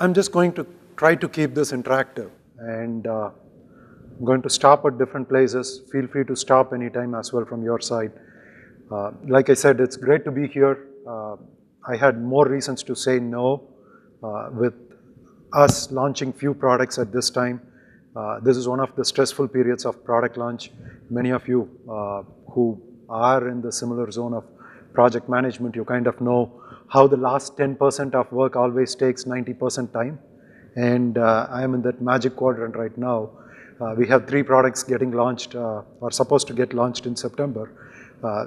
I'm just going to try to keep this interactive, and I'm going to stop at different places. Feel free to stop anytime as well from your side. Like I said, it's great to be here. I had more reasons to say no with us launching few products at this time. This is one of the stressful periods of product launch. Many of you who are in the similar zone of project management, you kind of know how the last 10% of work always takes 90% time. And I am in that magic quadrant right now. We have 3 products getting launched, or supposed to get launched in September.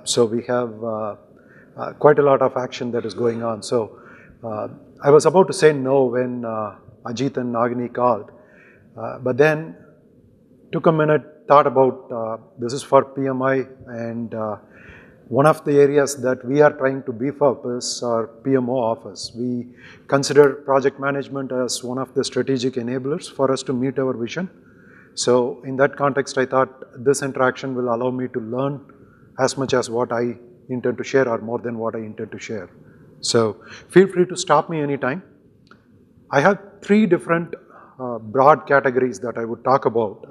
So we have quite a lot of action that is going on. So I was about to say no when Ajit and Nagini called, but then took a minute, thought about this is for PMI, and one of the areas that we are trying to beef up is our PMO office. We consider project management as one of the strategic enablers for us to meet our vision. So in that context, I thought this interaction will allow me to learn as much as what I intend to share, or more than what I intend to share. So feel free to stop me anytime. I have 3 different broad categories that I would talk about.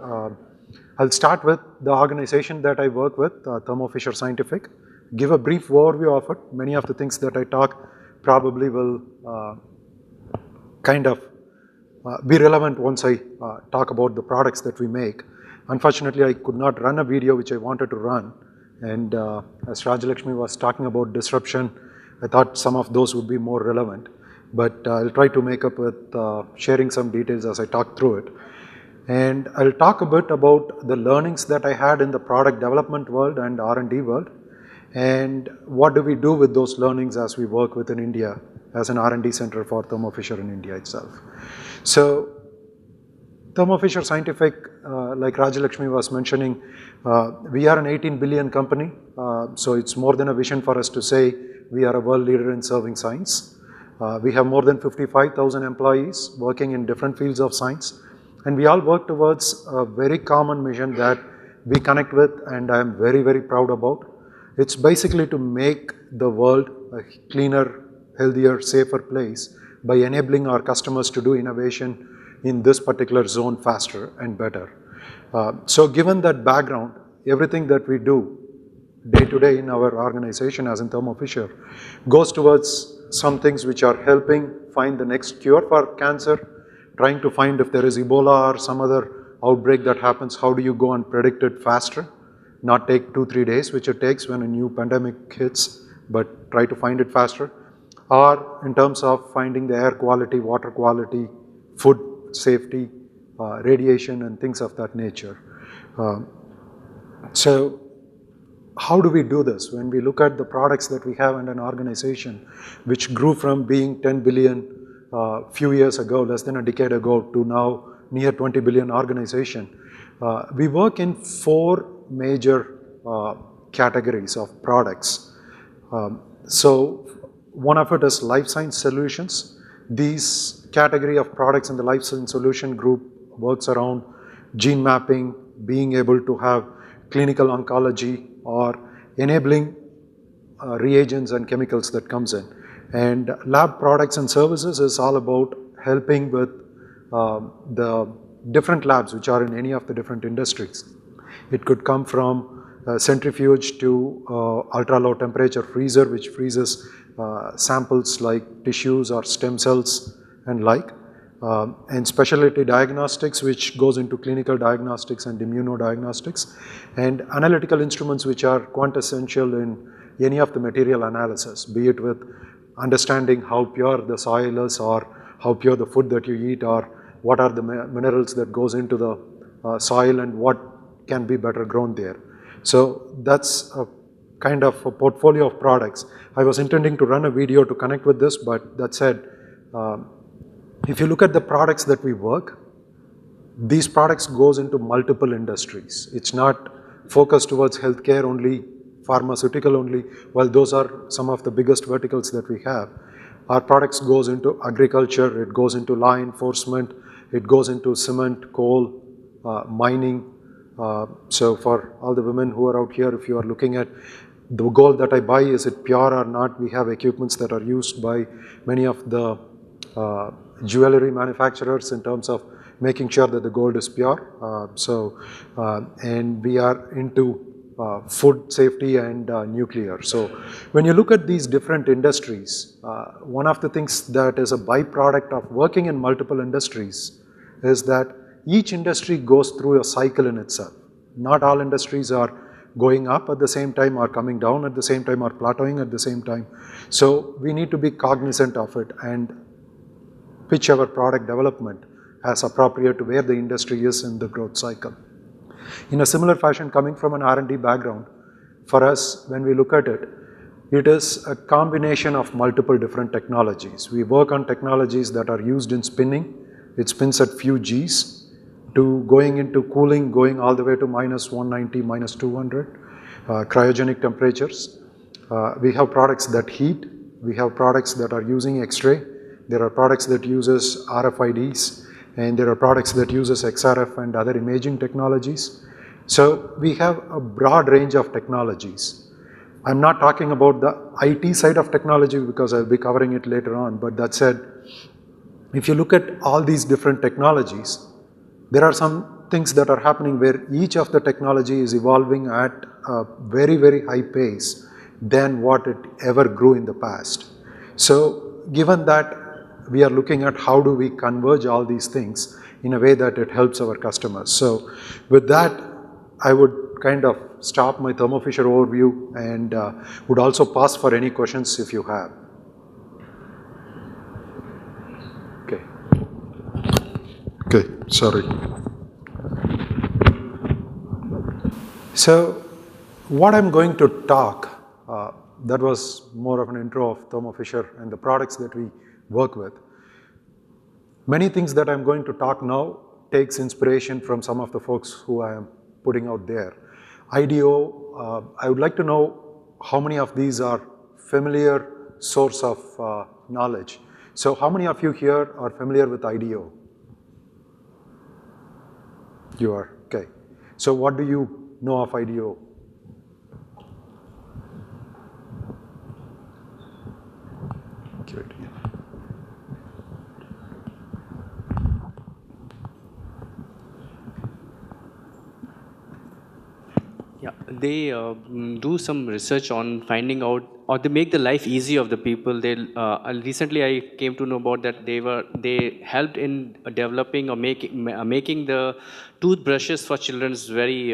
I'll start with the organization that I work with, Thermo Fisher Scientific. Give a brief overview of it. Many of the things that I talk probably will kind of be relevant once I talk about the products that we make. Unfortunately, I could not run a video which I wanted to run, and as Rajalakshmi was talking about disruption, I thought some of those would be more relevant, but I'll try to make up with sharing some details as I talk through it. And I'll talk a bit about the learnings that I had in the product development world and R&D world, and what do we do with those learnings as we work within India as an R&D center for Thermo Fisher in India itself. So Thermo Fisher Scientific, like Rajalakshmi was mentioning, we are an 18 billion company, so it's more than a vision for us to say we are a world leader in serving science. We have more than 55,000 employees working in different fields of science, and we all work towards a very common mission that we connect with, and I am very, very proud about. It's basically to make the world a cleaner, healthier, safer place by enabling our customers to do innovation in this particular zone faster and better. So given that background, everything that we do day to day in our organization as in Thermo Fisher goes towards some things which are helping find the next cure for cancer, trying to find if there is Ebola or some other outbreak that happens, how do you go and predict it faster, not take 2-3 days, which it takes when a new pandemic hits, but try to find it faster, or in terms of finding the air quality, water quality, food safety, radiation, and things of that nature. So how do we do this? When we look at the products that we have in an organization which grew from being 10 billion few years ago, less than a decade ago, to now near 20 billion organization, we work in 4 major categories of products. So one of it is life science solutions. These category of products in the life science solution group works around gene mapping, being able to have clinical oncology, or enabling reagents and chemicals that comes in. And lab products and services is all about helping with the different labs which are in any of the different industries. It could come from centrifuge to ultra low temperature freezer, which freezes samples like tissues or stem cells and like, and specialty diagnostics, which goes into clinical diagnostics and immunodiagnostics, and analytical instruments which are quintessential in any of the material analysis, be it with understanding how pure the soil is, or how pure the food that you eat, or what are the minerals that goes into the soil and what can be better grown there. So that's a kind of a portfolio of products. I was intending to run a video to connect with this, but that said, if you look at the products that we work, these products goes into multiple industries. It's not focused towards healthcare only, pharmaceutical only, while those are some of the biggest verticals that we have. Our products goes into agriculture, it goes into law enforcement, it goes into cement, coal, mining. So for all the women who are out here, if you are looking at the gold that I buy, is it pure or not? We have equipments that are used by many of the jewelry manufacturers in terms of making sure that the gold is pure. And we are into food safety and nuclear. So when you look at these different industries, one of the things that is a byproduct of working in multiple industries is that each industry goes through a cycle in itself. Not all industries are going up at the same time or coming down at the same time or plateauing at the same time. So we need to be cognizant of it and pitch our product development as appropriate to where the industry is in the growth cycle. In a similar fashion, coming from an R&D background, for us, when we look at it, it is a combination of multiple different technologies. We work on technologies that are used in spinning. It spins at few Gs, to going into cooling, going all the way to minus 190, minus 200, cryogenic temperatures. We have products that heat. We have products that are using X-ray. There are products that uses RFIDs, and there are products that uses XRF and other imaging technologies. So we have a broad range of technologies. I'm not talking about the IT side of technology because I'll be covering it later on, but that said, if you look at all these different technologies, there are some things that are happening where each of the technology is evolving at a very, very high pace than what it ever grew in the past. So given that we are looking at how do we converge all these things in a way that it helps our customers. So with that, I would kind of stop my Thermo Fisher overview and would also pause for any questions if you have. Okay, sorry. So what I'm going to talk, that was more of an intro of Thermo Fisher and the products that we work with. Many things that I'm going to talk now takes inspiration from some of the folks who I am putting out there. IDEO, I would like to know how many of these are familiar source of knowledge. So how many of you here are familiar with IDEO? You are, okay. So what do you know of IDEO? Good. Yeah, they do some research on finding out, or they make the life easy of the people. They recently I came to know about that they helped in developing or making the toothbrushes for children's very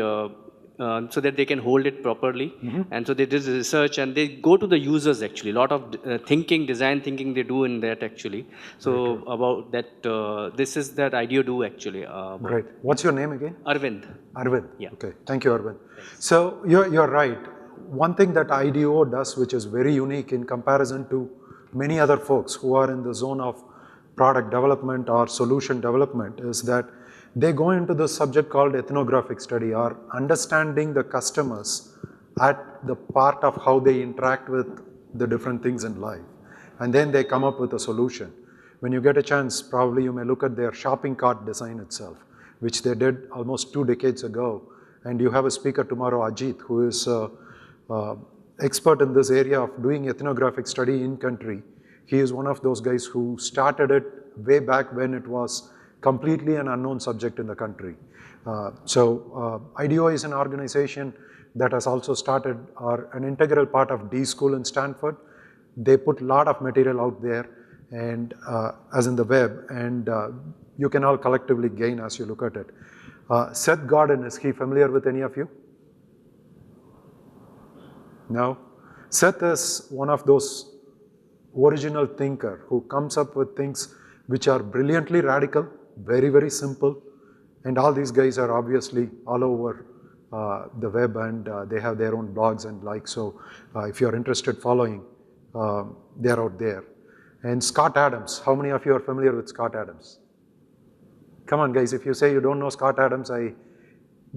so that they can hold it properly. And so they did research and they go to the users actually. A lot of design thinking they do in that actually. So about that, this is that IDEO do actually. Great. What's your name again? Arvind. Arvind. Yeah. Okay. Thank you, Arvind. So you're right. One thing that IDEO does, which is very unique in comparison to many other folks who are in the zone of product development or solution development, is that they go into the subject called ethnographic study, or understanding the customers at the part of how they interact with the different things in life. And then they come up with a solution. When you get a chance, probably you may look at their shopping cart design itself, which they did almost 2 decades ago. And you have a speaker tomorrow, Ajit, who is expert in this area of doing ethnographic study in country. He is one of those guys who started it way back when it was completely an unknown subject in the country. IDEO is an organization that has also started, or an integral part of D School in Stanford. They put a lot of material out there, and as in the web, and you can all collectively gain as you look at it. Seth Godin, is he familiar with any of you? No? Seth is one of those original thinker who comes up with things which are brilliantly radical, very, very simple, and all these guys are obviously all over the web, and they have their own blogs and like, so if you're interested following, they're out there. And Scott Adams, how many of you are familiar with Scott Adams? Come on guys, if you say you don't know Scott Adams, I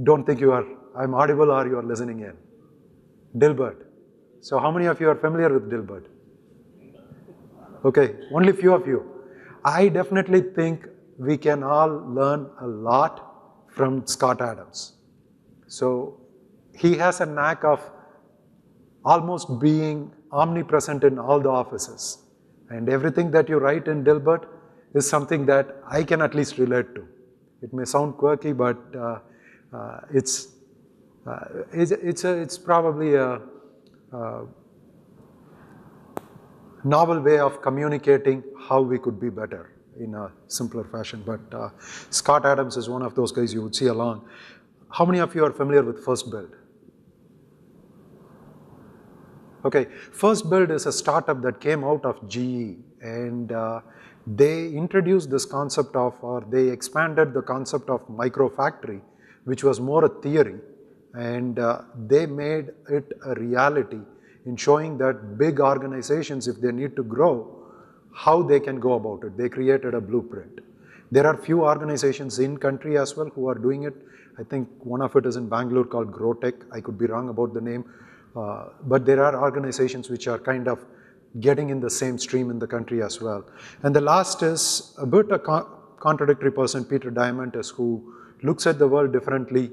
don't think I'm audible or you are listening in. Dilbert. So how many of you are familiar with Dilbert? Okay, only few of you. I definitely think we can all learn a lot from Scott Adams. So he has a knack of almost being omnipresent in all the offices. And everything that you write in Dilbert, is something that I can at least relate to. It may sound quirky, but it's probably a novel way of communicating how we could be better in a simpler fashion. But Scott Adams is one of those guys you would see along. How many of you are familiar with First Build? Okay, First Build is a startup that came out of GE, and they introduced this concept of, or they expanded the concept of micro factory, which was more a theory, and they made it a reality in showing that big organizations, if they need to grow, how they can go about it. They created a blueprint. There are few organizations in country as well who are doing it. I think one of it is in Bangalore called GrowTech. I could be wrong about the name. But there are organizations which are kind of getting in the same stream in the country as well. And the last is a bit a contradictory person, Peter Diamandis, who looks at the world differently.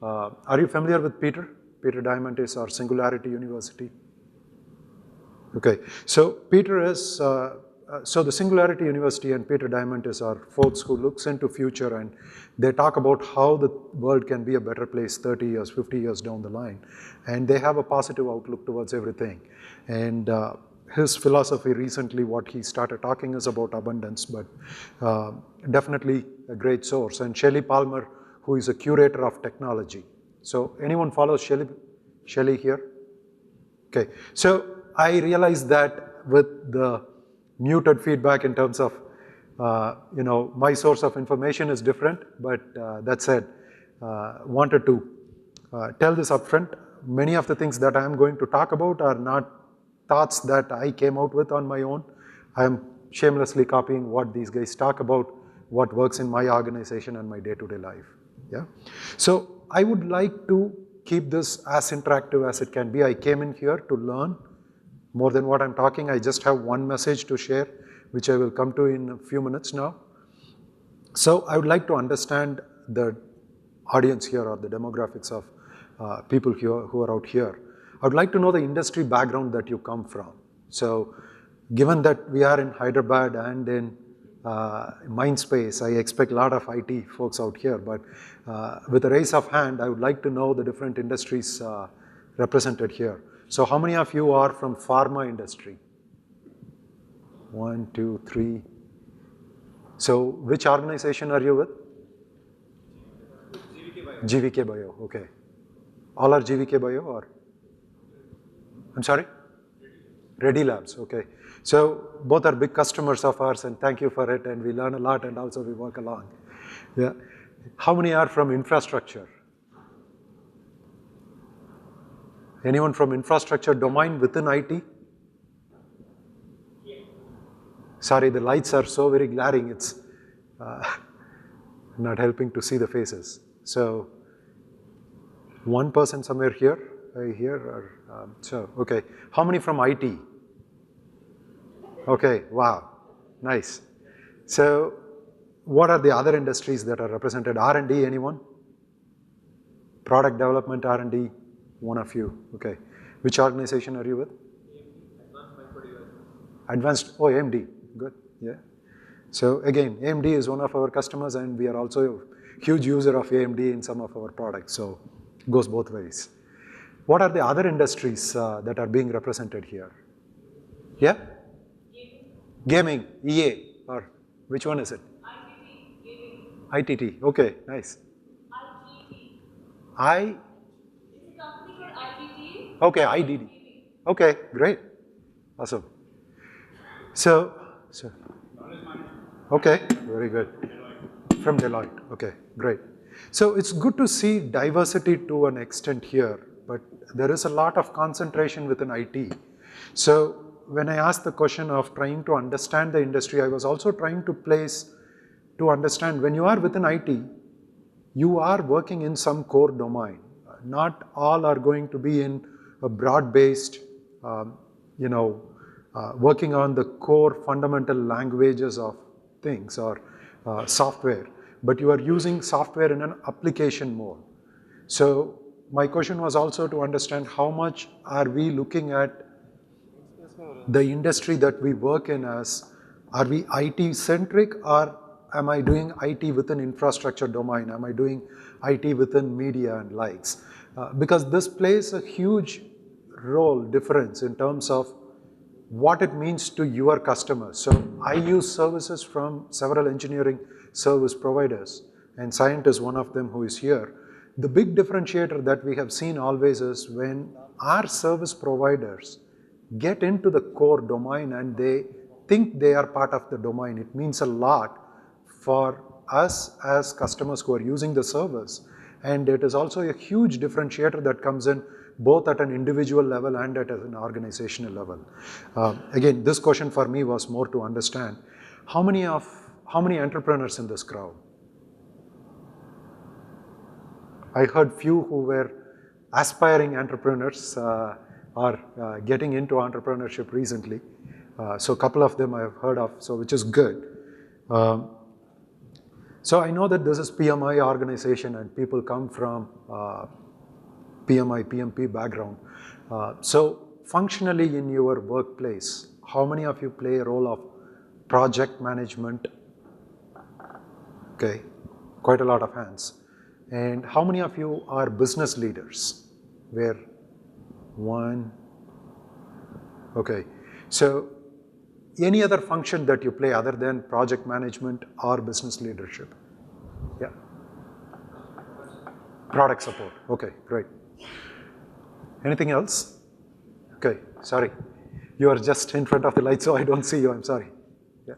Are you familiar with Peter? Peter Diamandis, or Singularity University? Okay, so Peter is, so the Singularity University and Peter Diamandis are folks who looks into future, and they talk about how the world can be a better place 30 years, 50 years down the line. And they have a positive outlook towards everything. And his philosophy recently, what he started talking is about abundance, but definitely a great source. And Shelley Palmer, who is a curator of technology. So anyone follows Shelley here? Okay, so I realized that with the muted feedback in terms of, my source of information is different, but that said, wanted to tell this upfront. Many of the things that I am going to talk about are not thoughts that I came out with on my own. I am shamelessly copying what these guys talk about, what works in my organization and my day-to-day life. Yeah. So I would like to keep this as interactive as it can be. I came in here to learn more than what I'm talking. I just have one message to share, which I will come to in a few minutes now. So I would like to understand the audience here, or the demographics of people here who are out here. I would like to know the industry background that you come from. So given that we are in Hyderabad and in Mindspace, I expect a lot of IT folks out here, but with a raise of hand, I would like to know the different industries represented here. So how many of you are from pharma industry? 1, 2, 3. So which organization are you with? GVK Bio, okay. All are GVK Bio, or? I'm sorry? Ready Labs, okay. So both are big customers of ours, and thank you for it, and we learn a lot, and also we work along. Yeah. How many are from infrastructure? Anyone from infrastructure domain within IT? Sorry, the lights are so very glaring, it's not helping to see the faces. So, one person somewhere here, or so, okay. How many from IT? Okay, wow, nice. So, what are the other industries that are represented? R&D, anyone? Product development, R&D, one of you, okay. Which organization are you with? Advanced, oh, AMD, good, yeah. So again, AMD is one of our customers, and we are also a huge user of AMD in some of our products, so it goes both ways. What are the other industries that are being represented here? Yeah? Gaming, EA, or which one is it? ITT, okay, nice. Okay, IDD. Okay, great, awesome. So, okay, very good. From Deloitte, okay, great. So it's good to see diversity to an extent here, but there is a lot of concentration within IT. So when I asked the question of trying to understand the industry, I was also trying to understand when you are within IT, you are working in some core domain. Not all are going to be in a broad-based, working on the core fundamental languages of things or software, but you are using software in an application mode. So my question was also to understand how much are we looking at the industry that we work in as Are we IT centric, or am I doing IT within infrastructure domain? Am I doing IT within media and likes? Because this plays a huge role difference in terms of what it means to your customers. So I use services from several engineering service providers, and Cyient is one of them who is here. The big differentiator that we have seen always is when our service providers get into the core domain and they think they are part of the domain, it means a lot for us as customers who are using the service. And it is also a huge differentiator that comes in both at an individual level and at an organizational level. Again, this question for me was more to understand how many entrepreneurs in this crowd? I heard few who were aspiring entrepreneurs or getting into entrepreneurship recently. So a couple of them I have heard of, so which is good. So I know that this is PMI organization and people come from PMI, PMP background. So functionally in your workplace, how many of you play a role of project management? Okay, quite a lot of hands. And how many of you are business leaders? Where? One. Okay, so any other function that you play other than project management or business leadership? Yeah. Product support. Okay, great. Anything else? Okay, sorry. You are just in front of the light, so I don't see you. I'm sorry. Yeah.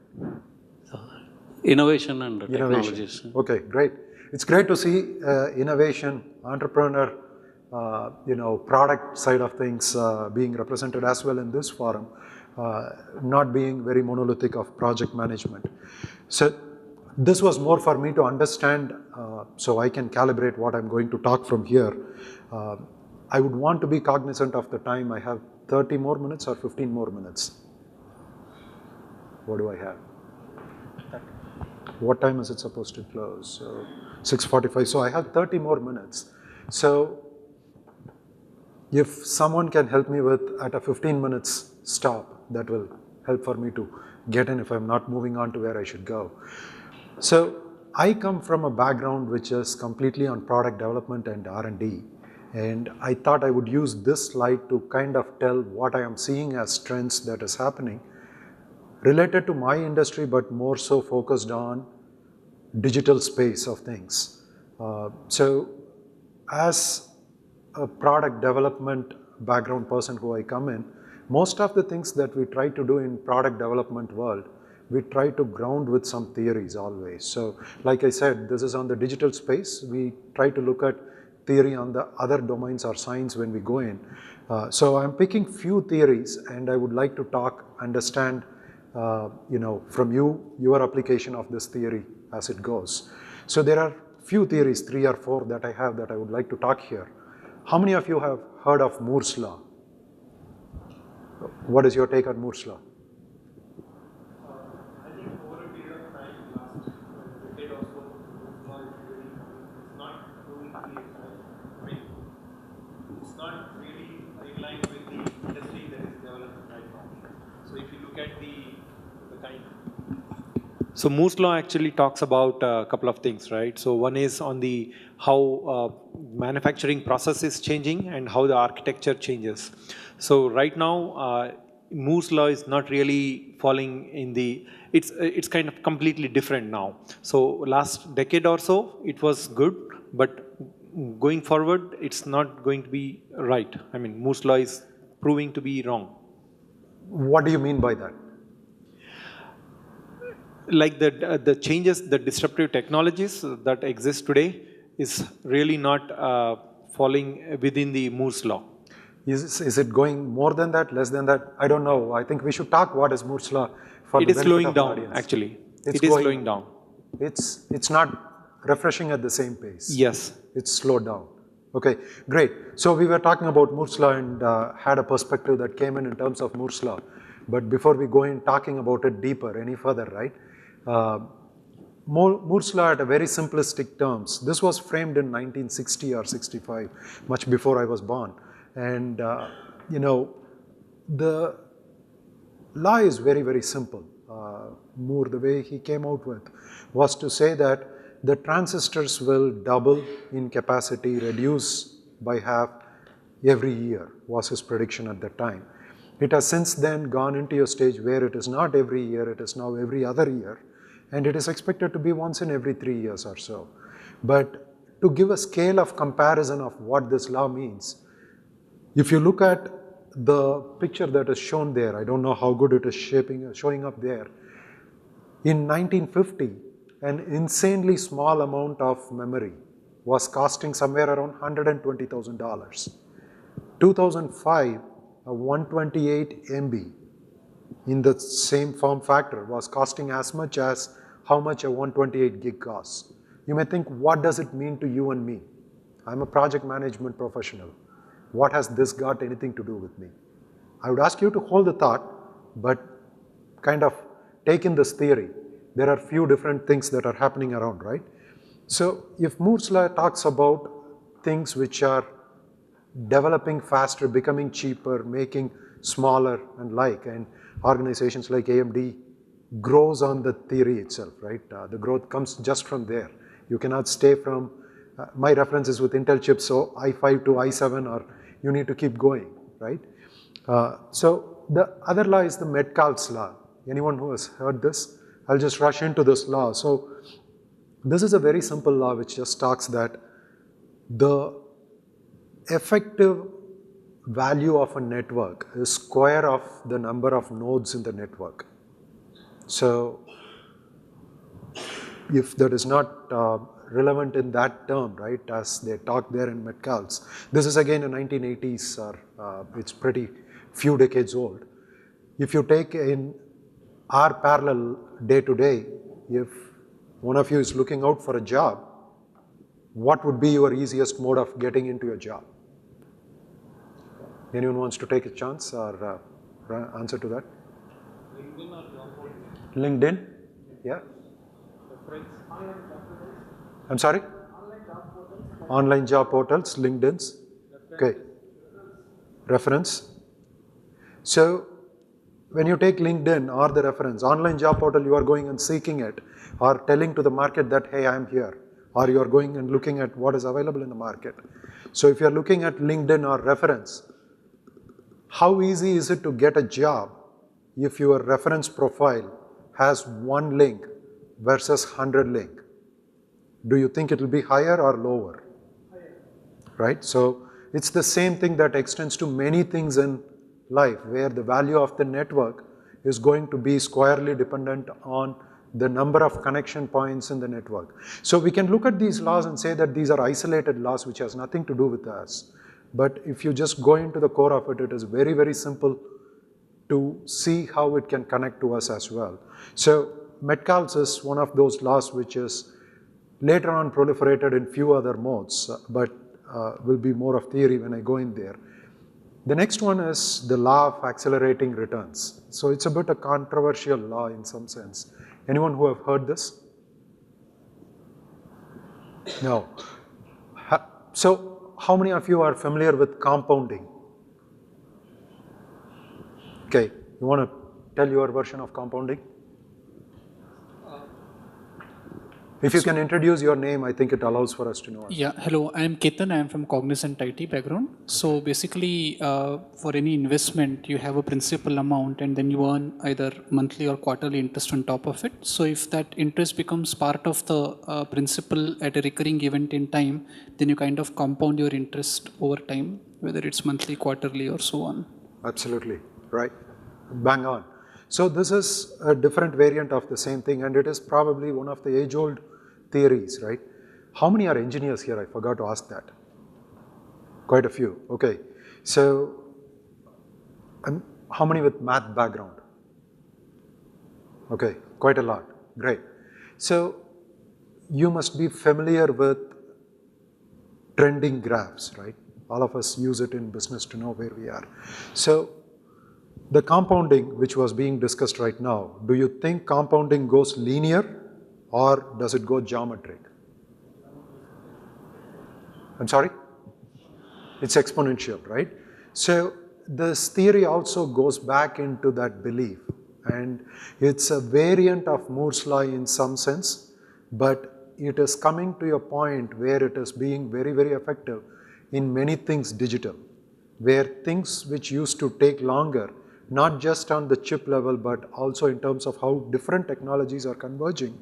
Innovation and technologies. Okay, great. It's great to see innovation, entrepreneur, product side of things being represented as well in this forum, not being very monolithic of project management. So this was more for me to understand so I can calibrate what I'm going to talk from here. I would want to be cognizant of the time. I have 30 more minutes or 15 more minutes. What do I have? What time is it supposed to close? So 6:45. So I have 30 more minutes. So if someone can help me with at a 15 minutes stop, that will help for me to get in if I'm not moving on to where I should go. So I come from a background which is completely on product development and R&D. And I thought I would use this slide to kind of tell what I am seeing as trends that is happening related to my industry, but more so focused on digital space of things. So as a product development background person who I come in, most of the things that we try to do in product development world, we try to ground with some theories always. So like I said, this is on the digital space. We try to look at theory on the other domains or science when we go in. So I'm picking few theories and I would like to understand from your application of this theory as it goes. So there are few theories, 3 or 4 that I have that I would like to talk here. How many of you have heard of Moore's law? What is your take on Moore's law? I think over a period of time, last decade or so, Moore's law is really, it's not proving to be, I mean, it's not really in line with the industry that is developed right now. So if you look at the kind. So Moore's law actually talks about a couple of things, right? So one is on the how manufacturing process is changing and how the architecture changes. So right now, Moore's law is not really falling in the, it's kind of completely different now. So last decade or so, it was good, but going forward, it's not going to be right. I mean, Moore's law is proving to be wrong. What do you mean by that? Like the changes, the disruptive technologies that exist today is really not falling within the Moore's law. Is it going more than that, less than that? I don't know. I think we should talk what is Moore's law for it the is benefit slowing of the down, audience. actually. It is slowing down. It's not refreshing at the same pace. Yes. It's slowed down. Okay, great. So we were talking about Moore's law and had a perspective that came in terms of Moore's law. But before we go in talking about it deeper, any further, right? Moore's law at a very simplistic terms. This was framed in 1960 or 65, much before I was born. And the law is very, very simple. Moore, the way he came out with, was to say that the transistors will double in capacity, reduce by half every year, was his prediction at that time. It has since then gone into a stage where it is not every year, it is now every other year, and it is expected to be once in every 3 years or so. But to give a scale of comparison of what this law means, if you look at the picture that is shown there, I don't know how good it is showing up there. In 1950, an insanely small amount of memory was costing somewhere around $120,000. 2005, a 128 MB in the same form factor was costing as much as how much a 128 gig costs. You may think, what does it mean to you and me? I'm a project management professional. What has this got anything to do with me? I would ask you to hold the thought, but kind of take in this theory. There are few different things that are happening around, right? So if Moore's law talks about things which are developing faster, becoming cheaper, making smaller and organizations like AMD grows on the theory itself, right? The growth comes just from there. You cannot stay from, my reference is with Intel chips, so i5 to i7, or you need to keep going, right? So the other law is the Metcalfe's law. Anyone who has heard this? I'll just rush into this law. So this is a very simple law which just talks that the effective value of a network is square of the number of nodes in the network. So if that is not relevant in that term, right, as they talk there in Metcalfe's, this is again a 1980s, or it's pretty few decades old. If you take in our parallel day to day, if one of you is looking out for a job, what would be your easiest mode of getting into a job? Anyone wants to take a chance or answer to that? LinkedIn or job board? LinkedIn? Yeah. I'm sorry? Online job portals, LinkedIn's. Okay. Reference. So when you take LinkedIn or the reference, online job portal, you are going and seeking it, or telling to the market that, hey, I'm here, or you are going and looking at what is available in the market. So if you are looking at LinkedIn or reference, how easy is it to get a job if your reference profile has one link versus 100 link? Do you think it will be higher or lower? Higher. Right? So it's the same thing that extends to many things in life, where the value of the network is going to be squarely dependent on the number of connection points in the network. So we can look at these laws and say that these are isolated laws which has nothing to do with us. But if you just go into the core of it, it is very, very simple to see how it can connect to us as well. So Metcalfe's is one of those laws which is later on proliferated in few other modes, but will be more of theory when I go in there. The next one is the law of accelerating returns. So it's a bit a controversial law in some sense. Anyone who have heard this? No. So how many of you are familiar with compounding? Okay, you want to tell your version of compounding? If you can introduce your name, I think it allows for us to know. Yeah, hello, I am Ketan, I am from Cognizant IT background. So basically, for any investment, you have a principal amount and then you earn either monthly or quarterly interest on top of it. So if that interest becomes part of the principal at a recurring event in time, then you kind of compound your interest over time, whether it's monthly, quarterly, or so on. Absolutely, right. Bang on. So this is a different variant of the same thing, and it is probably one of the age-old theories, right? How many are engineers here? I forgot to ask that. Quite a few. Okay. So how many with math background? Okay, quite a lot. Great. So you must be familiar with trending graphs, right? All of us use it in business to know where we are. So the compounding which was being discussed right now, do you think compounding goes linear or does it go geometric? I'm sorry? It's exponential, right? So this theory also goes back into that belief And it's a variant of Moore's law in some sense, but it is coming to a point where it is being very, very effective in many things digital, where things which used to take longer, not just on the chip level, but also in terms of how different technologies are converging,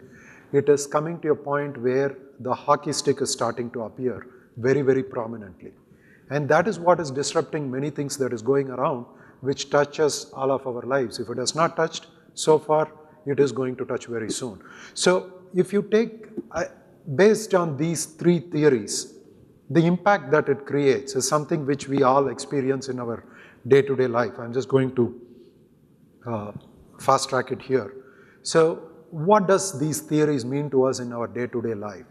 it is coming to a point where the hockey stick is starting to appear very, very prominently. And that is what is disrupting many things that is going around, which touches all of our lives. If it has not touched so far, it is going to touch very soon. So if you take, based on these three theories, the impact that it creates is something which we all experience in our day-to-day life. I'm just going to fast track it here. So what does these theories mean to us in our day-to-day life?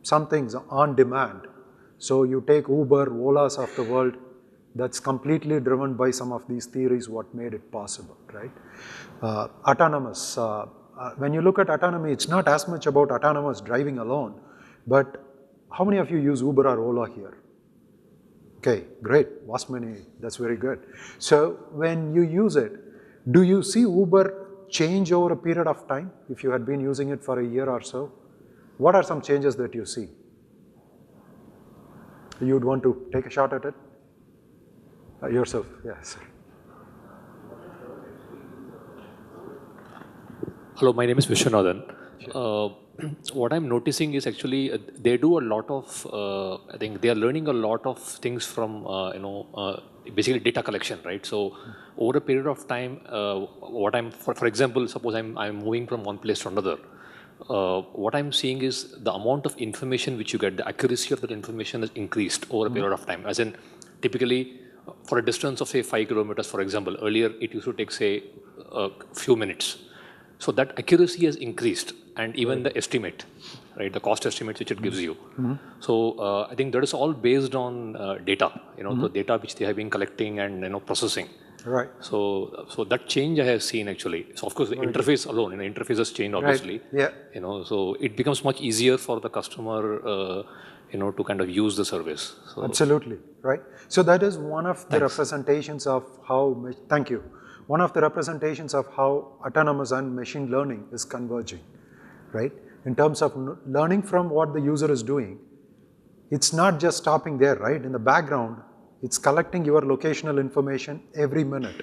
Some things on demand. So you take Uber, Olas of the world, that's completely driven by some of these theories, what made it possible, right? Autonomous. When you look at autonomy, it's not as much about autonomous driving alone, but how many of you use Uber or Ola here? Okay, great, vast many, that's very good. So when you use it, do you see Uber change over a period of time if you had been using it for a year or so? What are some changes that you see? You'd want to take a shot at it? Yourself, yes. Hello, my name is Vishwanathan. What I'm noticing is actually they do a lot of, I think they are learning a lot of things from, basically data collection, right? So over a period of time, what I'm, for example, suppose I'm moving from one place to another. What I'm seeing is the amount of information which you get, the accuracy of that information has increased over a period of time. As in, typically, for a distance of say 5 kilometers, for example, earlier it used to take say a few minutes. So that accuracy has increased, and even the estimate, right, the cost estimates which it gives you. So I think that is all based on data, the data which they have been collecting and processing. Right. So that change I have seen actually. So of course the interface alone, interface has changed obviously. Right. Yeah. So it becomes much easier for the customer, to kind of use the service. So absolutely, right. So that is one of the representations of how, thank you, one of the representations of how autonomous and machine learning is converging, right? In terms of learning from what the user is doing, it's not just stopping there, right? In the background, it's collecting your locational information every minute.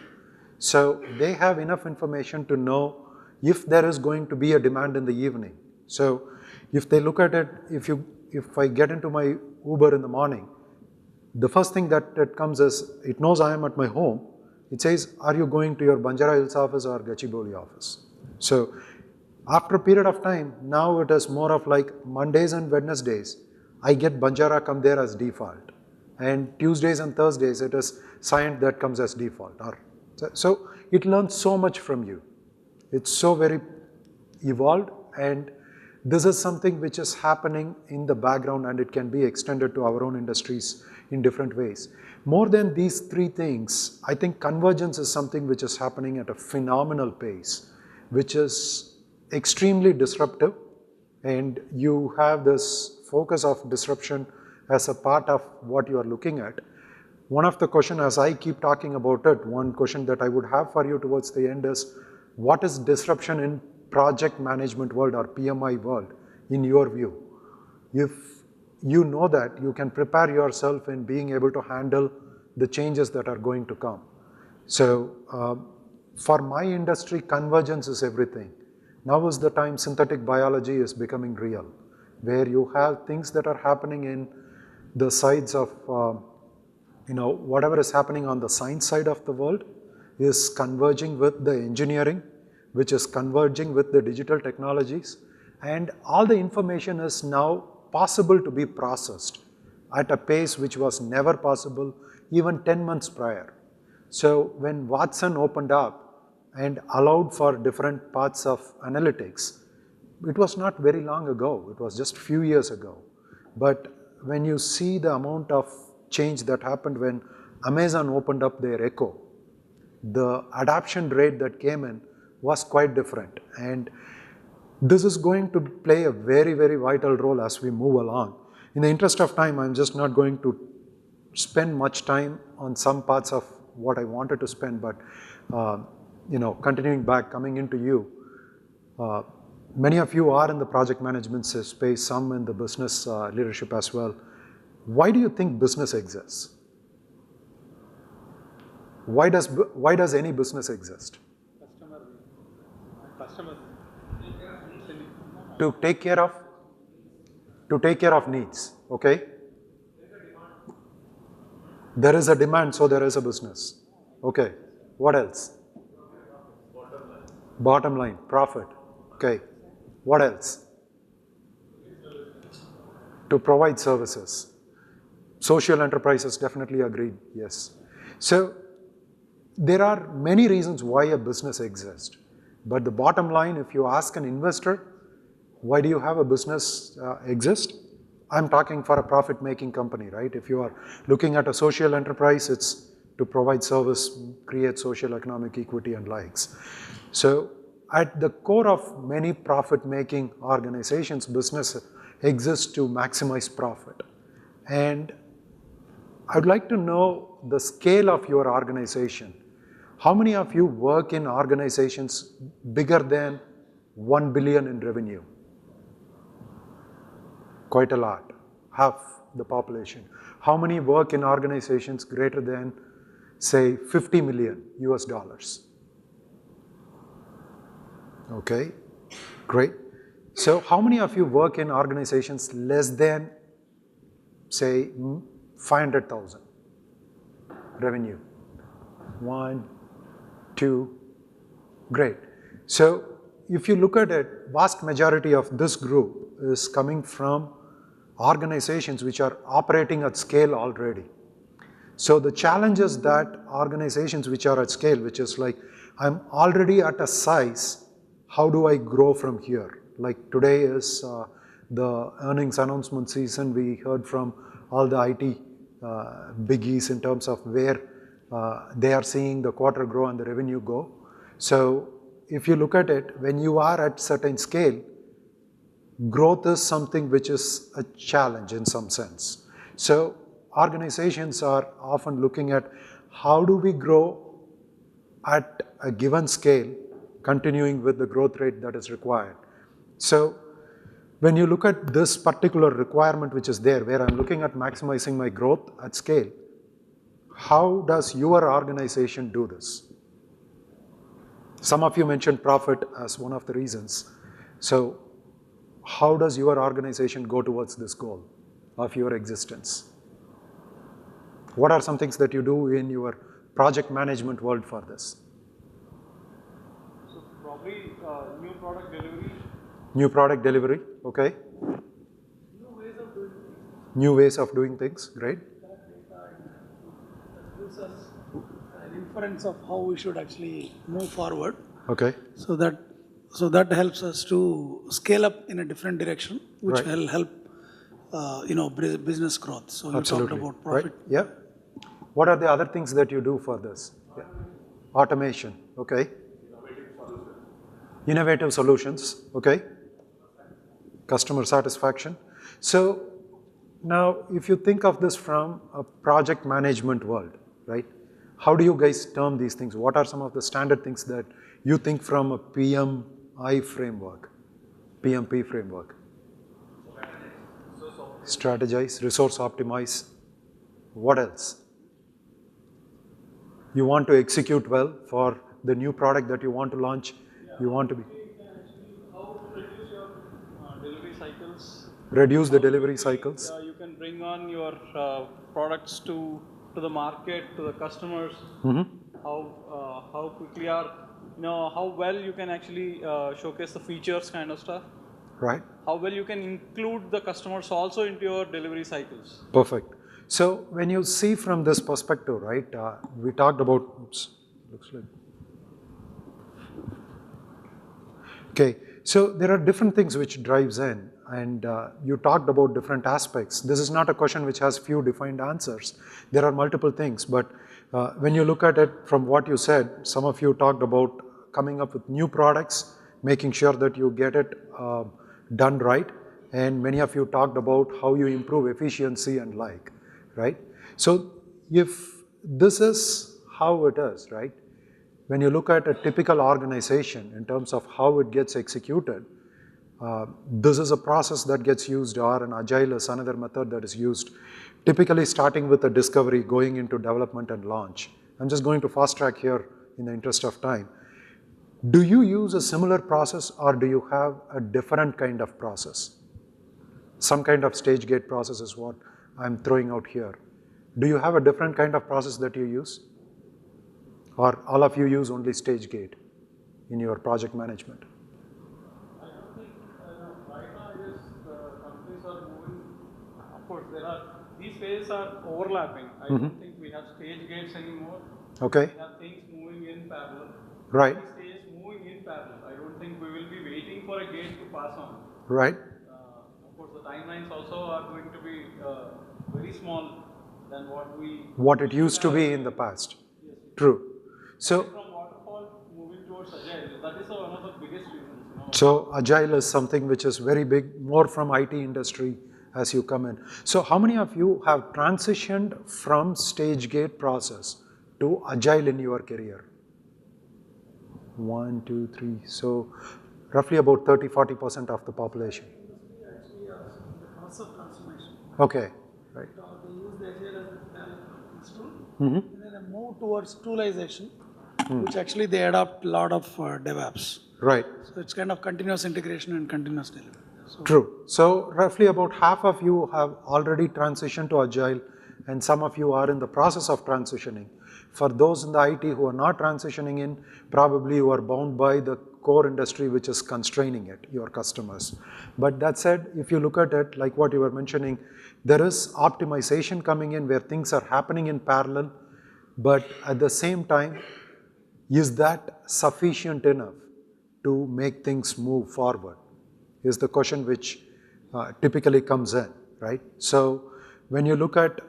So they have enough information to know if there is going to be a demand in the evening. So if they look at it, if I get into my Uber in the morning, the first thing that it comes is, it knows I am at my home. It says, are you going to your Banjara Hills office or Gachibowli office? So after a period of time, now it is more of like Mondays and Wednesdays, I get Banjara come there as default. And Tuesdays and Thursdays, it is Scient that comes as default. So it learns so much from you. It's so very evolved, and this is something which is happening in the background, and it can be extended to our own industries in different ways. More than these three things, I think convergence is something which is happening at a phenomenal pace, which is extremely disruptive, and you have this focus of disruption as a part of what you are looking at. One of the questions, as I keep talking about it, one question that I would have for you towards the end is, what is disruption in project management world or PMI world in your view? If you know that, you can prepare yourself in being able to handle the changes that are going to come. So for my industry, convergence is everything. Now is the time synthetic biology is becoming real, where you have things that are happening in the sides of, whatever is happening on the science side of the world is converging with the engineering, which is converging with the digital technologies, and all the information is now possible to be processed at a pace which was never possible even 10 months prior. So when Watson opened up and allowed for different parts of analytics, it was not very long ago, it was just a few years ago. But when you see the amount of change that happened when Amazon opened up their Echo, the adoption rate that came in was quite different. And this is going to play a very, very vital role as we move along. In the interest of time, I'm just not going to spend much time on some parts of what I wanted to spend, but continuing back, coming into you, many of you are in the project management space, some in the business leadership as well. Why do you think business exists? Why does any business exist? Customer. To take care of needs, okay? There is a demand, so there is a business. Okay, what else? Bottom line, profit. Okay, what else? To provide services. Social enterprises definitely agreed, yes. So, there are many reasons why a business exists. But the bottom line, if you ask an investor, why do you have a business exist? I'm talking for a profit-making company, right? If you are looking at a social enterprise, it's to provide service, create social economic equity and likes. So at the core of many profit-making organizations, business exists to maximize profit. And I'd like to know the scale of your organization. How many of you work in organizations bigger than 1 billion in revenue? Quite a lot, half the population. How many work in organizations greater than, say, 50 million US dollars? Okay, great. So how many of you work in organizations less than, say, 500,000 revenue? 1, 2, great. So if you look at it, vast majority of this group is coming from organizations which are operating at scale already. So the challenge is that organizations which are at scale, which is like, I'm already at a size, how do I grow from here? Like today is the earnings announcement season. We heard from all the IT biggies in terms of where they are seeing the quarter grow and the revenue go. So if you look at it, when you are at certain scale, growth is something which is a challenge in some sense. So organizations are often looking at how do we grow at a given scale, continuing with the growth rate that is required. So when you look at this particular requirement which is there, where I'm looking at maximizing my growth at scale, how does your organization do this? Some of you mentioned profit as one of the reasons. So how does your organization go towards this goal of your existence? What are some things that you do in your project management world for this? So probably new product delivery. New product delivery, okay. New ways of doing things, great. That gives us an inference of how we should actually move forward. Okay. So that helps us to scale up in a different direction, which Right. will help business growth. So Absolutely. you talked about profit. Right. Yeah. What are the other things that you do for this? Yeah. Automation, okay. Innovative solutions, okay. Customer satisfaction. So now if you think of this from a project management world, right? How do you guys term these things? What are some of the standard things that you think from a PMI framework, PMP framework? Strategize, resource optimize. What else? You want to execute well for the new product that you want to launch. You want to be. How to reduce your delivery cycles. Reduce the delivery cycles. You can bring on your products to the market, to the customers. How quickly how well you can actually showcase the features kind of stuff. Right. How well you can include the customers also into your delivery cycles. Perfect. So when you see from this perspective, right, we talked about, oops, looks like. Okay, so there are different things which drives in, and you talked about different aspects. This is not a question which has few defined answers. There are multiple things, but when you look at it from what you said, some of you talked about coming up with new products, making sure that you get it done right, and many of you talked about how you improve efficiency and like, right? So if this is how it is, right? when you look at a typical organization in terms of how it gets executed, this is a process that gets used, or an agile is another method that is used, typically starting with a discovery, going into development and launch. I'm just going to fast track here in the interest of time. Do you use a similar process, or do you have a different kind of process? Some kind of stage gate process is what I'm throwing out here. Do you have a different kind of process that you use? Or all of you use only stage gate in your project management? I don't think right now I guess companies are moving. Of course, these phases are overlapping. I don't think we have stage gates anymore. Okay. We have things moving in parallel. Right. These stages moving in parallel. I don't think we will be waiting for a gate to pass on. Right. Of course, the timelines also are going to be very small than what it used to be in the past. Yes. True. So from waterfall moving towards agile, that is one of the biggest reasons. So agile is something which is very big, more from IT industry as you come in. So how many of you have transitioned from stage gate process to agile in your career? 1, 2, 3. So roughly about 30-40% of the population. Actually, the process of transformation. Okay, right. They use the agile as a talent tool, Mm-hmm. and then they move towards toolization, which actually they adopt a lot of DevOps. Right. So it's kind of continuous integration and continuous delivery. So True. So roughly about half of you have already transitioned to agile, and some of you are in the process of transitioning. For those in the IT who are not transitioning in, probably you are bound by the core industry which is constraining it, your customers. But that said, if you look at it, like what you were mentioning, there is optimization coming in where things are happening in parallel, but at the same time, is that sufficient enough to make things move forward? Is the question which typically comes in, right? So when you look at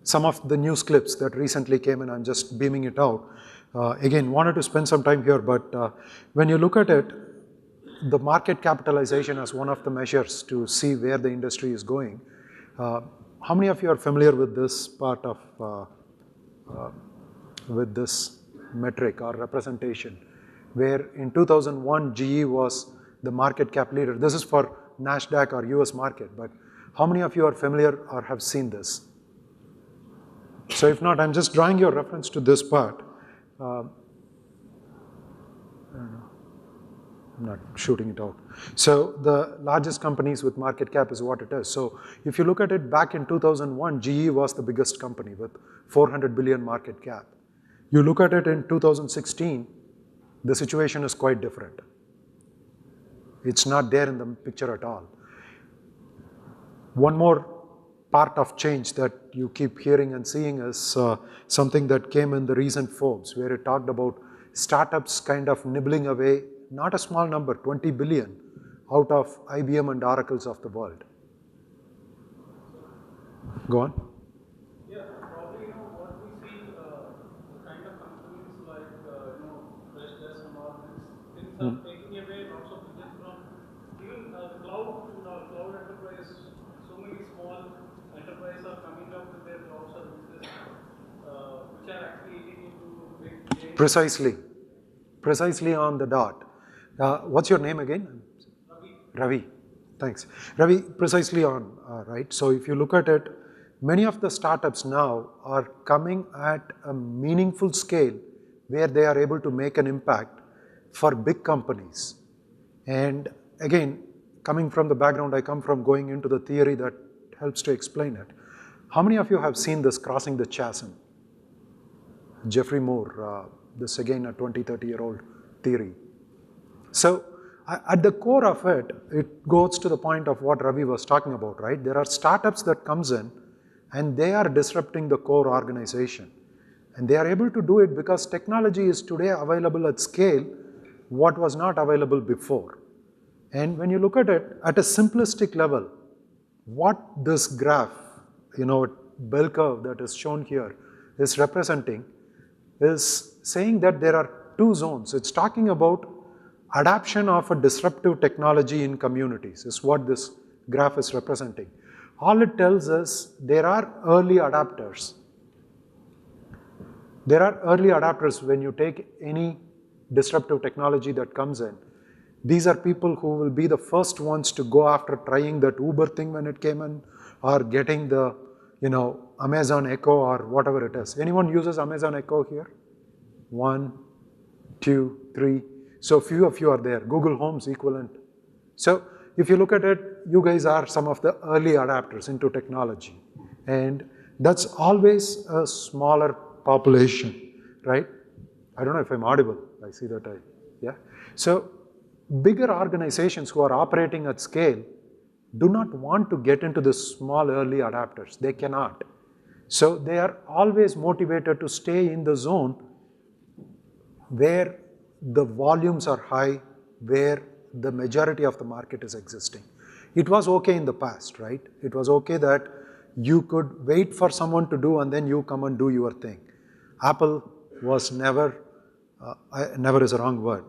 some of the news clips that recently came in, I'm just beaming it out. Again, wanted to spend some time here, but when you look at it, the market capitalization as one of the measures to see where the industry is going. How many of you are familiar with this part of, with this metric or representation? Where in 2001, GE was the market cap leader. This is for NASDAQ or US market, but how many of you are familiar or have seen this? So if not, I'm just drawing your reference to this part. I'm not shooting it out. So the largest companies with market cap is what it is. So if you look at it back in 2001, GE was the biggest company with 400 billion market cap. You look at it in 2016, the situation is quite different. It's not there in the picture at all. One more part of change that you keep hearing and seeing is something that came in the recent Forbes, where it talked about startups kind of nibbling away, not a small number, 20 billion out of IBM and Oracles of the world. Go on. Yeah, probably what we see, the kind of companies like Freshdesk and all these things are taking away lots of business from even the cloud enterprise. So many small enterprises are coming up with their cloud services, which are actually eating into big gains. Precisely on the dot. What's your name again? Ravi. Thanks. Ravi, precisely on, right? So if you look at it, many of the startups now are coming at a meaningful scale where they are able to make an impact for big companies. And again, coming from the background I come from, going into the theory that helps to explain it. How many of you have seen this Crossing the Chasm? Jeffrey Moore, this again a 20, 30-year-old theory. So at the core of it, it goes to the point of what Ravi was talking about, right? There are startups that comes in and they are disrupting the core organization. And they are able to do it because technology is today available at scale, what was not available before. And when you look at it at a simplistic level, what this graph, bell curve that is shown here is representing is saying that there are two zones. It's talking about adoption of a disruptive technology in communities is what this graph is representing. All it tells us there are early adopters. There are early adapters. When you take any disruptive technology that comes in, these are people who will be the first ones to go after trying that Uber thing when it came in, or getting the, Amazon Echo or whatever it is. Anyone uses Amazon Echo here? 1, 2, 3. So few of you are there. Google Home's equivalent. So if you look at it, you guys are some of the early adapters into technology. And that's always a smaller population, right? I don't know if I'm audible. I see that yeah. So bigger organizations who are operating at scale do not want to get into the small early adapters. They cannot. So they are always motivated to stay in the zone where the volumes are high, where the majority of the market is existing. It was okay in the past, right? It was okay that you could wait for someone to do and then you come and do your thing. Apple was never is a wrong word.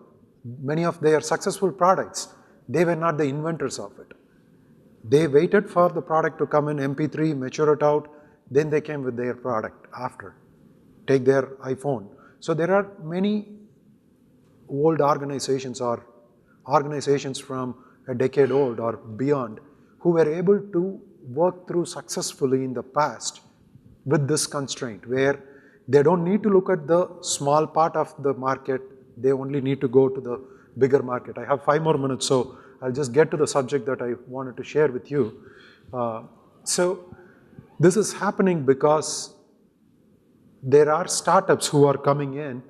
Many of their successful products, they were not the inventors of it. They waited for the product to come in MP3, mature it out, then they came with their product after. Take their iPhone. So there are many old organizations or organizations from a decade old or beyond who were able to work through successfully in the past with this constraint where they don't need to look at the small part of the market, they only need to go to the bigger market. I have 5 more minutes, so I'll just get to the subject that I wanted to share with you. So this is happening because there are startups who are coming in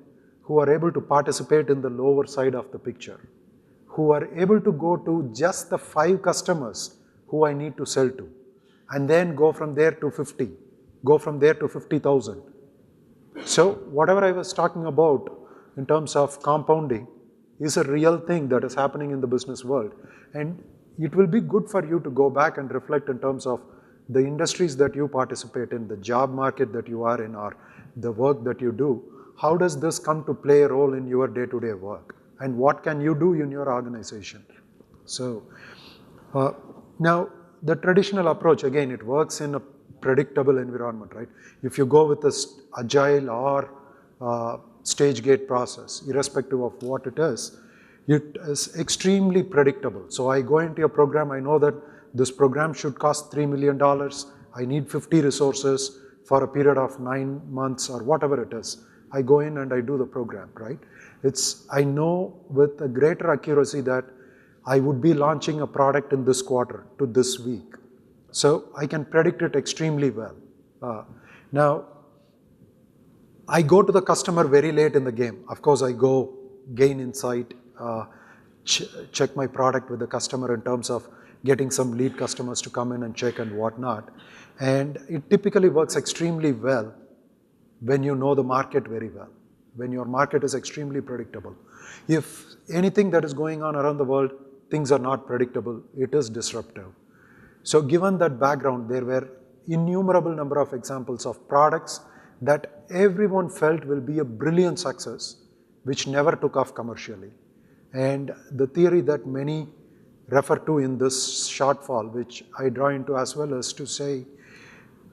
who are able to participate in the lower side of the picture, who are able to go to just the 5 customers who I need to sell to, and then go from there to 50, go from there to 50,000. So whatever I was talking about in terms of compounding is a real thing that is happening in the business world. And it will be good for you to go back and reflect in terms of the industries that you participate in, the job market that you are in, or the work that you do. How does this come to play a role in your day-to-day work? And what can you do in your organization? So now the traditional approach, again, it works in a predictable environment, right? If you go with this agile or stage gate process, irrespective of what it is extremely predictable. So I go into a program, I know that this program should cost $3 million. I need 50 resources for a period of 9 months or whatever it is. I go in and I do the program, right? I know with a greater accuracy that I would be launching a product in this quarter to this week. So I can predict it extremely well. Now, I go to the customer very late in the game. Of course, I go gain insight, check my product with the customer in terms of getting some lead customers to come in and check and whatnot. And it typically works extremely well when you know the market very well, when your market is extremely predictable. If anything that is going on around the world, things are not predictable, it is disruptive. So given that background, there were innumerable number of examples of products that everyone felt will be a brilliant success, which never took off commercially. And the theory that many refer to in this shortfall, which I draw into as well, is to say,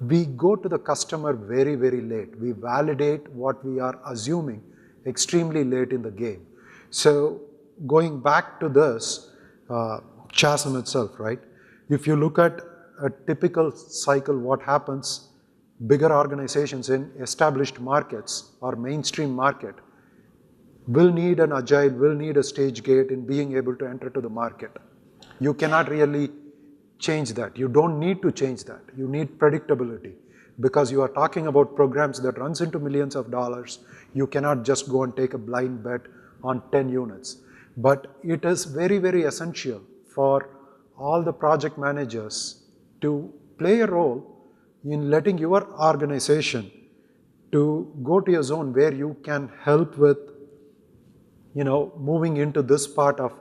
we go to the customer very, very late. We validate what we are assuming extremely late in the game. So going back to this chasm itself, right? If you look at a typical cycle, what happens, bigger organizations in established markets or mainstream market will need an agile, will need a stage gate in being able to enter to the market. You cannot really change that. You don't need to change that. You need predictability because you are talking about programs that runs into millions of dollars. You cannot just go and take a blind bet on 10 units. But it is very, very essential for all the project managers to play a role in letting your organization to go to a zone where you can help with, moving into this part of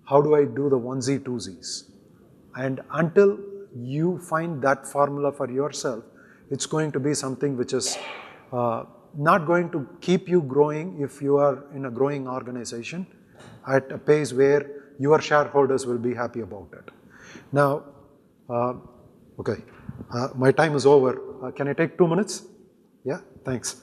how do I do the onesie, twosies. And until you find that formula for yourself, it's going to be something which is not going to keep you growing if you are in a growing organization at a pace where your shareholders will be happy about it. Now, okay, my time is over. Can I take 2 minutes? Yeah, thanks.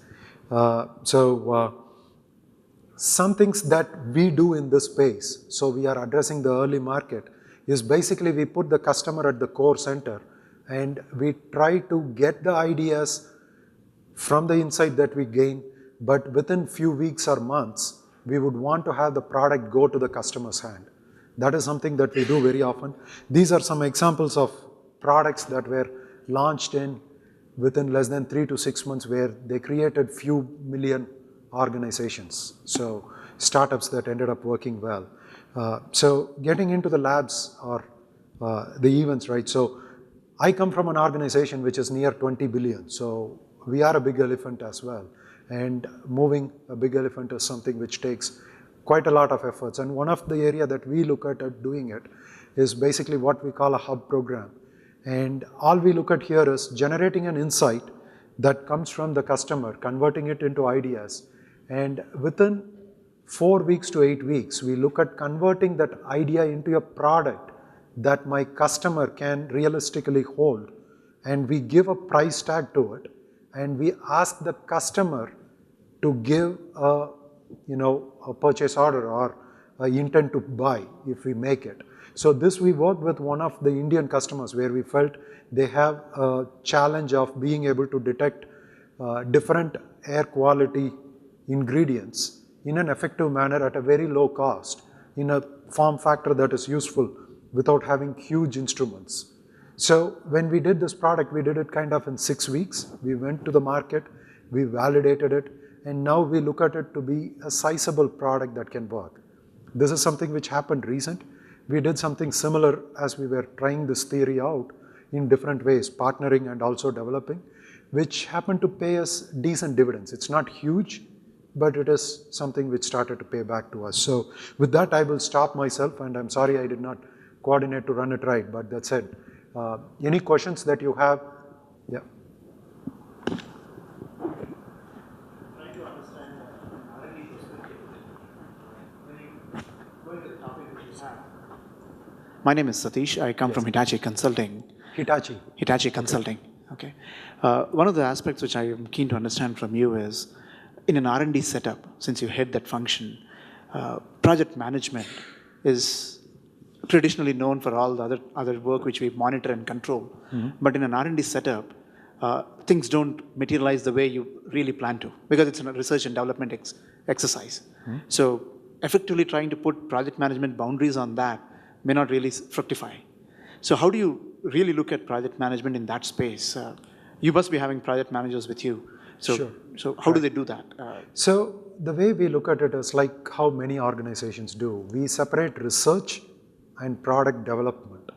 Some things that we do in this space, so we are addressing the early market, is basically we put the customer at the core center and we try to get the ideas from the insight that we gain, but within few weeks or months, we would want to have the product go to the customer's hand. That is something that we do very often. These are some examples of products that were launched within less than 3 to 6 months, where they created few million organizations. So startups that ended up working well. So getting into the labs or the events, right? So I come from an organization which is near 20 billion. So we are a big elephant as well. And moving a big elephant is something which takes quite a lot of efforts. And one of the area that we look at doing it is basically what we call a hub program. And all we look at here is generating an insight that comes from the customer, converting it into ideas. And within 4 weeks to 8 weeks, we look at converting that idea into a product that my customer can realistically hold. And we give a price tag to it. And we ask the customer to give a purchase order or an intent to buy if we make it. So this we worked with one of the Indian customers where we felt they have a challenge of being able to detect different air quality ingredients in an effective manner at a very low cost, in a form factor that is useful without having huge instruments. So when we did this product, we did it kind of in 6 weeks. We went to the market, we validated it, and now we look at it to be a sizable product that can work. This is something which happened recent. We did something similar as we were trying this theory out in different ways, partnering and also developing, which happened to pay us decent dividends. It's not huge, but it is something which started to pay back to us. So with that, I will stop myself, and I'm sorry I did not coordinate to run it right, but that's it. Any questions that you have? Yeah. Trying to understand R&D perspective. When you go into the topic which you have. My name is Satish. I come from Hitachi Consulting. Hitachi Consulting. Okay. One of the aspects which I am keen to understand from you is, in an R&D setup, since you head that function, project management is traditionally known for all the other work which we monitor and control. But in an R&D setup, things don't materialize the way you really plan to, because it's a research and development exercise. So effectively trying to put project management boundaries on that may not really fructify. So how do you really look at project management in that space? You must be having project managers with you. So, Sure. So how do they do that? So the way we look at it is like how many organizations do. We separate research and product development.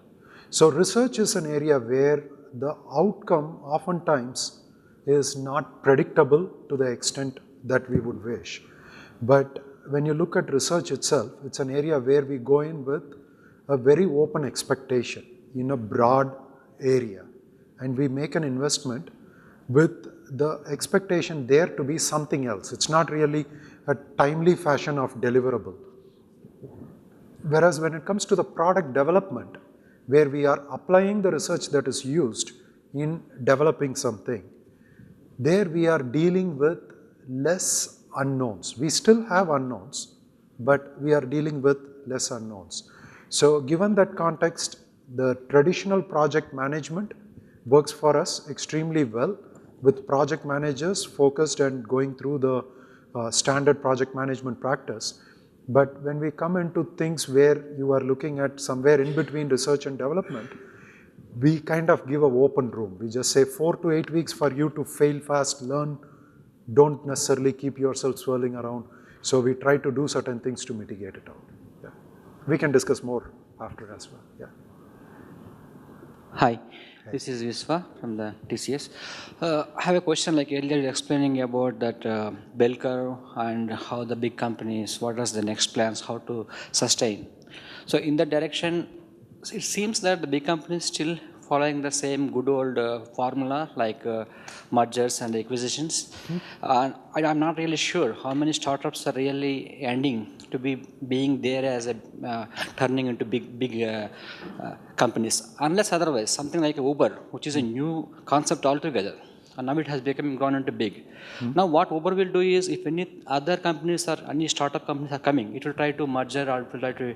So research is an area where the outcome oftentimes is not predictable to the extent that we would wish. But when you look at research itself, it's an area where we go in with a very open expectation in a broad area. And we make an investment with the expectation there to be something else. It's not really a timely fashion of deliverable. Whereas when it comes to the product development, where we are applying the research that is used in developing something, there we are dealing with less unknowns. We still have unknowns, but we are dealing with less unknowns. So given that context, the traditional project management works for us extremely well, with project managers focused and going through the standard project management practice. But when we come into things where you are looking at somewhere in between research and development, we kind of give an open room. We just say 4 to 8 weeks for you to fail fast, learn, don't necessarily keep yourself swirling around. So we try to do certain things to mitigate it out. Yeah. We can discuss more after as well. Yeah. Hi, this is Visva from the TCS. I have a question, like earlier you were explaining about that bell curve and how the big companies, what are the next plans, how to sustain. So in that direction, it seems that the big companies still following the same good old formula, like mergers and acquisitions. And I'm not really sure how many startups are really ending to be being there as a turning into big companies, unless otherwise something like Uber, which is a new concept altogether. and now it has become gone into big. Now what Uber will do is, if any other companies or any startup companies are coming, it will try to merger or it will try to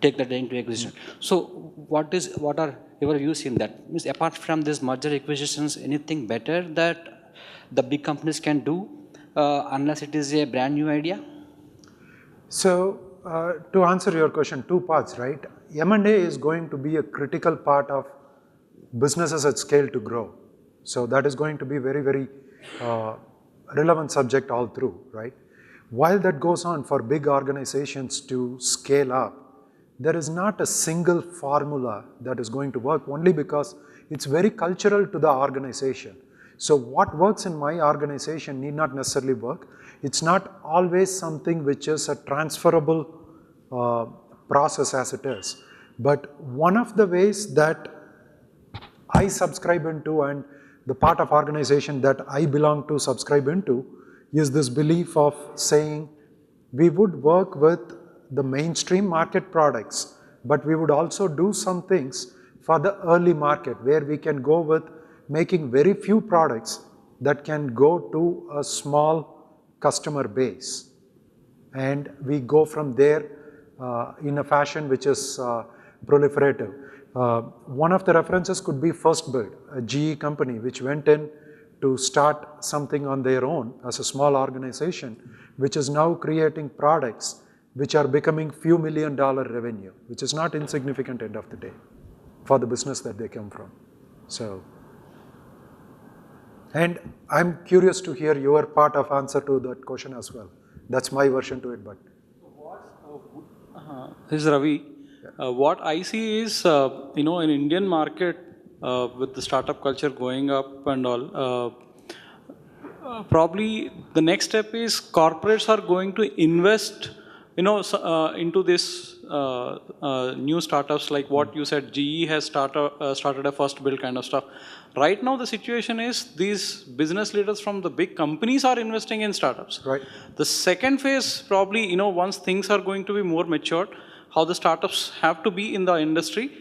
take that into acquisition. So what are your views in that? Means apart from this merger acquisitions, anything better that the big companies can do unless it is a brand new idea? So to answer your question, two parts, right? M&A is going to be a critical part of businesses at scale to grow. So that is going to be very, very relevant subject all through, right? While that goes on for big organizations to scale up, there is not a single formula that is going to work, only because it's very cultural to the organization. So what works in my organization need not necessarily work. It's not always something which is a transferable process as it is. But one of the ways that I subscribe into, and the part of organization that I belong to subscribe into, is this belief of saying we would work with the mainstream market products, but we would also do some things for the early market where we can go with making very few products that can go to a small customer base. And we go from there in a fashion which is proliferative. One of the references could be First Build, a GE company which went in to start something on their own as a small organization, which is now creating products which are becoming few $1 million revenue, which is not insignificant end of the day for the business that they come from. So, and I'm curious to hear your part of answer to that question as well. That's my version to it, but. This is Ravi. What I see is, in Indian market, with the startup culture going up and all, probably the next step is corporates are going to invest, into this new startups, like what you said, GE has started a First Build kind of stuff. Right now, the situation is these business leaders from the big companies are investing in startups. Right. The second phase, probably, once things are going to be more matured, how the startups have to be in the industry,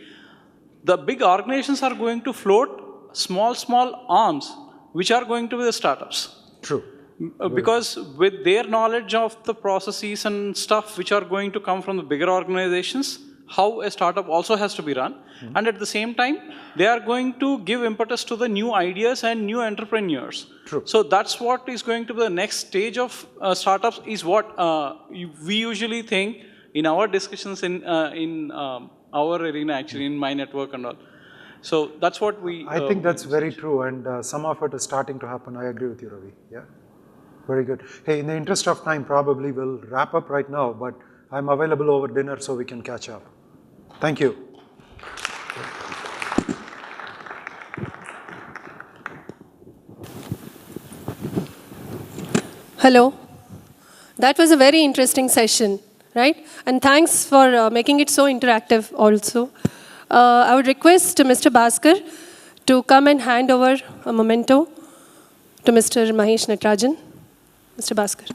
the big organizations are going to float small arms, which are going to be the startups. True. Because with their knowledge of the processes and stuff which are going to come from the bigger organizations, how a startup also has to be run. And at the same time, they are going to give impetus to the new ideas and new entrepreneurs. True. So that's what is going to be the next stage of startups, is what we usually think in our discussions in our arena, actually, in my network and all. So that's what we... I think that's very true, and some of it is starting to happen. I agree with you, Ravi. Yeah. Very good. Hey, in the interest of time, probably we'll wrap up right now, but I'm available over dinner so we can catch up. Thank you. Hello. That was a very interesting session, right? And thanks for making it so interactive also. I would request Mr. Bhaskar to come and hand over a memento to Mr. Mahesh Natarajan. Mr. Bhaskar.